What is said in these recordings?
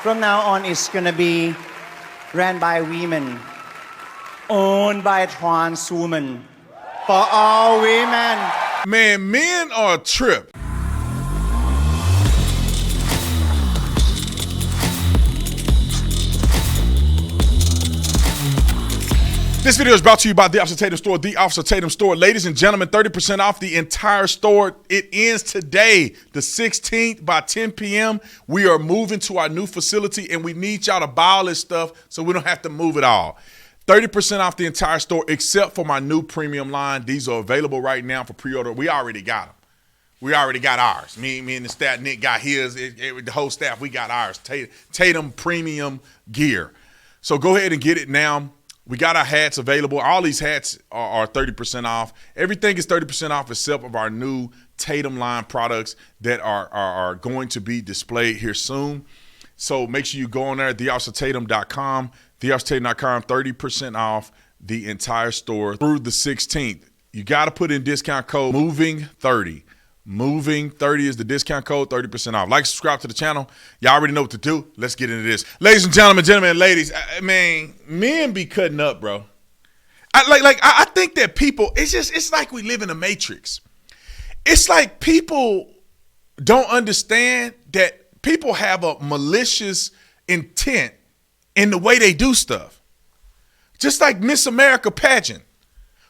From now on, it's gonna be ran by women, owned by trans women, for all women. Man, men are a trip. This video is brought to you by The Officer Tatum Store, The Officer Tatum Store. Ladies and gentlemen, 30% off the entire store. It ends today, the 16th by 10 p.m. We are moving to our new facility, and we need y'all to buy all this stuff so we don't have to move it all. 30% off the entire store except for my new premium line. These are available right now for pre-order. We already got them. We already got ours. Me and the staff, Nick got his. The whole staff, we got ours. Tatum Premium Gear. So go ahead and get it now. We got our hats available. All these hats are 30% off. Everything is 30% off except of our new Tatum line products that are going to be displayed here soon. So make sure you go on there, theofficertatum.com, theofficertatum.com, 30% off the entire store through the 16th. You got to put in discount code MOVING30. Moving30 is the discount code, 30% off. Like, subscribe to the channel. Y'all already know what to do. Let's get into this. Ladies and gentlemen, and ladies, man, men be cutting up, bro. I think that people, it's like we live in a matrix. It's like people don't understand that people have a malicious intent in the way they do stuff. Just like Miss America pageant.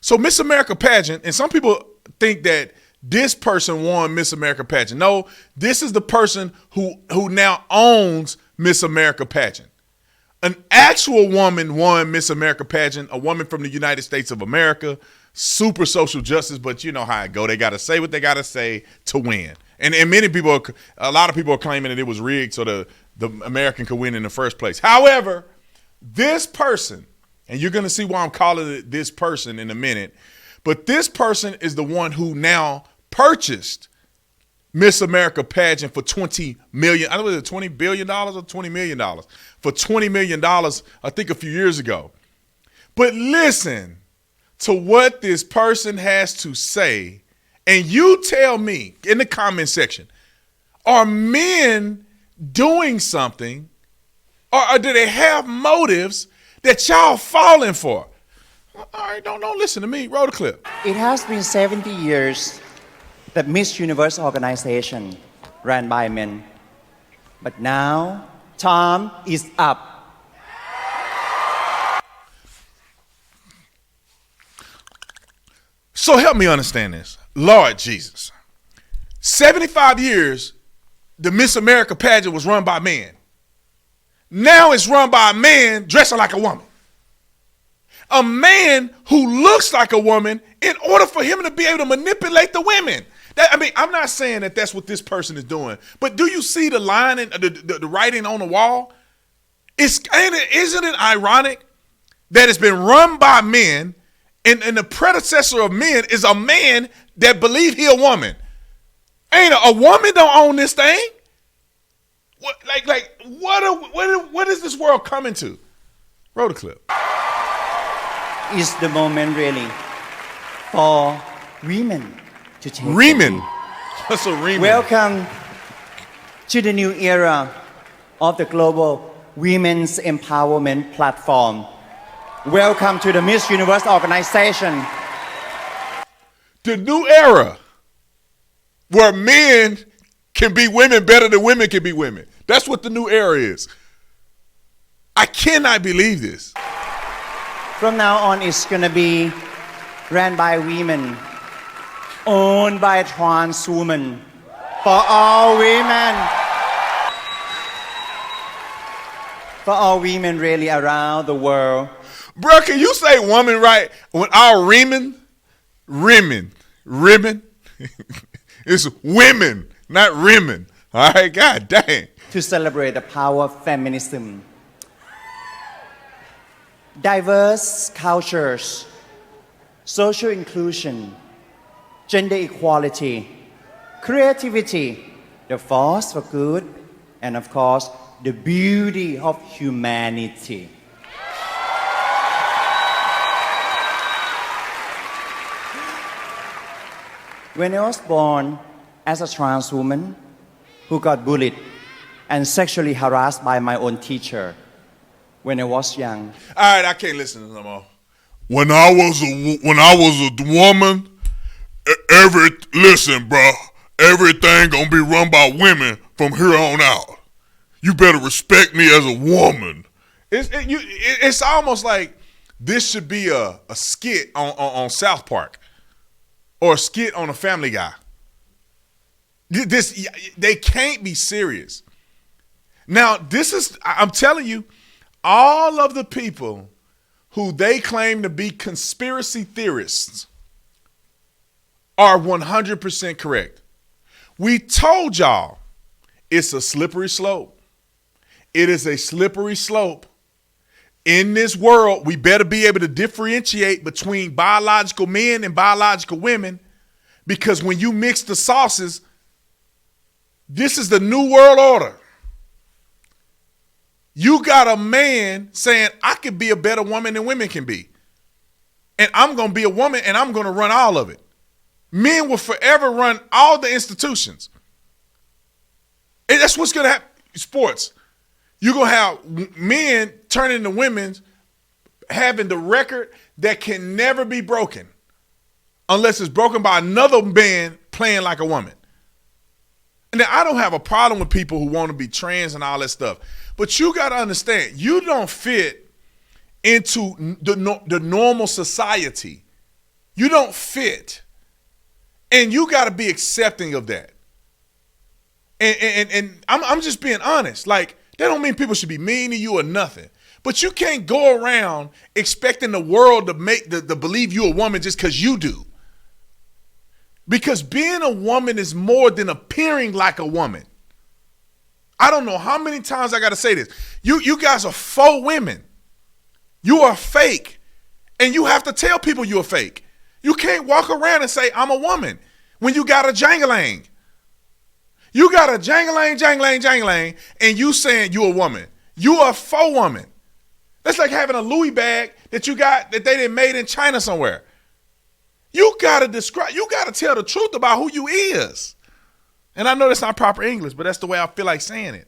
So Miss America pageant, and some people think that this person won Miss America pageant. No, this is the person who now owns Miss America pageant. An actual woman won Miss America pageant, a woman from the United States of America, super social justice, but you know how it go. They got to say what they got to say to win. And many people, a lot of people are claiming that it was rigged so the American could win in the first place. However, this person, and you're going to see why I'm calling it this person in a minute, but this person is the one who now purchased Miss America pageant for $20 million. I don't know, was it $20 billion or $20 million? For $20 million, I think a few years ago. But listen to what this person has to say, and you tell me in the comment section, are men doing something, or do they have motives that y'all falling for? All right, don't listen to me. Roll the clip. It has been 70 years that Miss Universe organization ran by men. But now, time is up. So help me understand this. Lord Jesus. 75 years, the Miss America pageant was run by men. Now it's run by a man dressing like a woman. A man who looks like a woman in order for him to be able to manipulate the women. I'm not saying that that's what this person is doing, but do you see the line and the writing on the wall? Isn't it ironic that it's been run by men and the predecessor of men is a man that believe he a woman? Ain't a woman don't own this thing? What is this world coming to? Roll the clip. Is the moment really for women to take Reman. What's a Reman? Welcome to the new era of the global women's empowerment platform. Welcome to the Miss Universe organization. The new era where men can be women better than women can be women. That's what the new era is. I cannot believe this. From now on, it's going to be ran by women, owned by trans women, for all women. For all women really around the world. Bro, can you say woman right? When our rimming, it's women, not rimming. All right, God dang. To celebrate the power of feminism. Diverse cultures, social inclusion, gender equality, creativity, the force for good, and of course, the beauty of humanity. When I was born as a trans woman who got bullied and sexually harassed by my own teacher when I was young. All right, I can't listen to this no more. When I was a woman, listen, bro, everything gonna be run by women from here on out. You better respect me as a woman. It's almost like this should be a skit on South Park or a skit on a Family Guy. They can't be serious. Now, I'm telling you, all of the people who they claim to be conspiracy theorists are 100% correct. We told y'all it's a slippery slope. It is a slippery slope. In this world, we better be able to differentiate between biological men and biological women, because when you mix the sauces, this is the new world order. You got a man saying, I could be a better woman than women can be. And I'm going to be a woman and I'm going to run all of it. Men will forever run all the institutions. And that's what's going to happen. Sports. You're going to have men turning into women having the record that can never be broken unless it's broken by another man playing like a woman. And then I don't have a problem with people who want to be trans and all that stuff. But you got to understand, you don't fit into the normal society. You don't fit. And you got to be accepting of that. And I'm just being honest. Like, that don't mean people should be mean to you or nothing. But you can't go around expecting the world to believe you a woman just because you do. Because being a woman is more than appearing like a woman. I don't know how many times I got to say this. You guys are faux women. You are fake. And you have to tell people you're fake. You can't walk around and say, I'm a woman, when you got a jangling. You got a jangling, and you saying you a woman. You are a faux woman. That's like having a Louis bag that you got that they didn't made in China somewhere. You got to tell the truth about who you is. And I know that's not proper English, but that's the way I feel like saying it.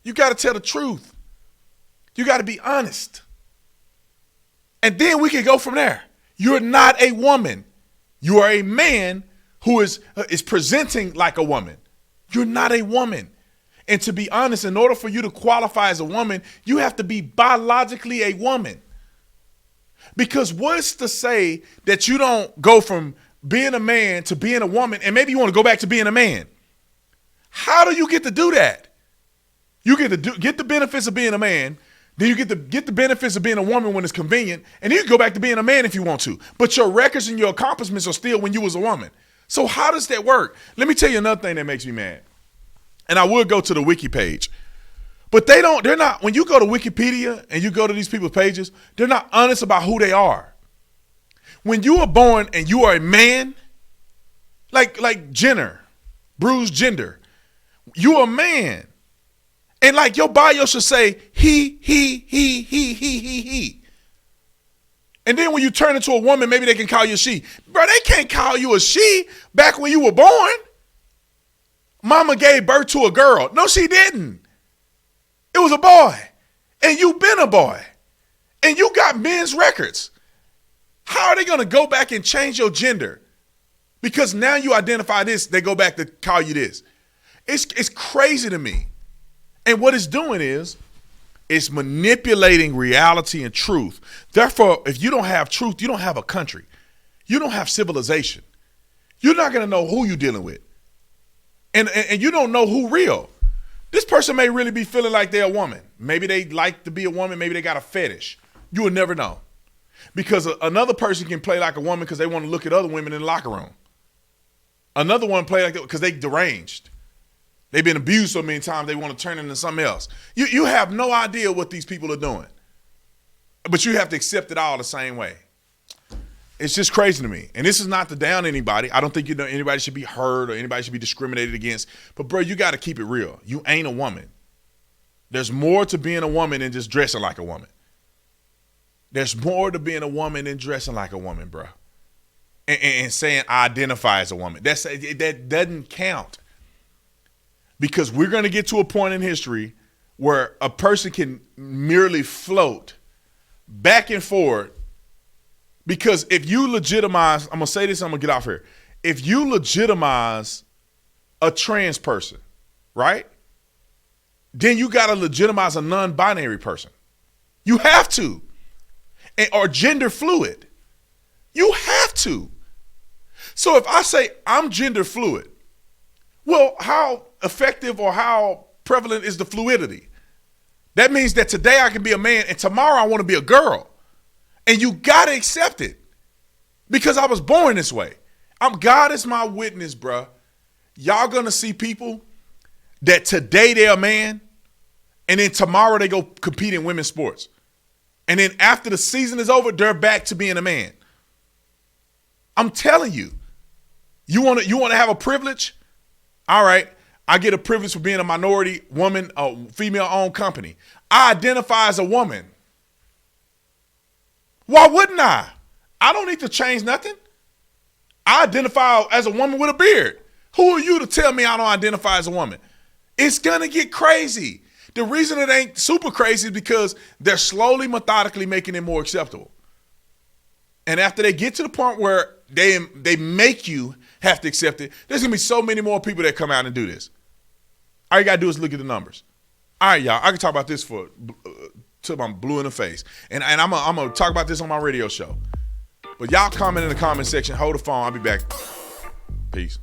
You got to tell the truth. You got to be honest. And then we can go from there. You're not a woman. You are a man who is presenting like a woman. You're not a woman. And to be honest, in order for you to qualify as a woman, you have to be biologically a woman. Because what's to say that you don't go from being a man to being a woman, and maybe you want to go back to being a man? How do you get to do that? You get to get the benefits of being a man, then you get the benefits of being a woman when it's convenient, and then you can go back to being a man if you want to. But your records and your accomplishments are still when you was a woman. So how does that work? Let me tell you another thing that makes me mad. And I would go to the wiki page. But they're not, when you go to Wikipedia and you go to these people's pages, they're not honest about who they are. When you are born and you are a man, like Jenner, Bruce Jenner, you are a man. And like your bio should say he. And then when you turn into a woman, maybe they can call you a she. Bro, they can't call you a she back when you were born. Mama gave birth to a girl. No, she didn't. It was a boy. And you've been a boy. And you got men's records. How are they going to go back and change your gender? Because now you identify this, they go back to call you this. It's crazy to me. And what it's doing is, it's manipulating reality and truth. Therefore, if you don't have truth, you don't have a country. You don't have civilization. You're not going to know who you're dealing with. And you don't know who real. This person may really be feeling like they're a woman. Maybe they like to be a woman. Maybe they got a fetish. You will never know. Because another person can play like a woman because they want to look at other women in the locker room. Another one play like that because they deranged. They've been abused so many times they want to turn into something else. You have no idea what these people are doing. But you have to accept it all the same way. It's just crazy to me. And this is not to down anybody. I don't think anybody should be hurt or anybody should be discriminated against. But bro, you got to keep it real. You ain't a woman. There's more to being a woman than just dressing like a woman. There's more to being a woman than dressing like a woman, bro. And saying I identify as a woman. That doesn't count. because we're going to get to a point in history where a person can merely float back and forth. Because if you legitimize, I'm going to say this, I'm going to get off here. If you legitimize a trans person, right? Then you got to legitimize a non-binary person. You have to. Or gender fluid. You have to. So if I say I'm gender fluid, well, how effective or how prevalent is the fluidity? That means that today I can be a man and tomorrow I want to be a girl. And you got to accept it because I was born this way. God is my witness, bruh. Y'all going to see people that today they're a man and then tomorrow they go compete in women's sports. And then after the season is over, they're back to being a man. I'm telling you, you want to have a privilege? All right, I get a privilege for being a minority woman, a female-owned company. I identify as a woman. Why wouldn't I? I don't need to change nothing. I identify as a woman with a beard. Who are you to tell me I don't identify as a woman? It's going to get crazy. The reason it ain't super crazy is because they're slowly, methodically making it more acceptable. And after they get to the point where they make you have to accept it, there's going to be so many more people that come out and do this. All you got to do is look at the numbers. All right, y'all, I can talk about this till I'm blue in the face. And I'm going to talk about this on my radio show. But y'all comment in the comment section. Hold the phone. I'll be back. Peace.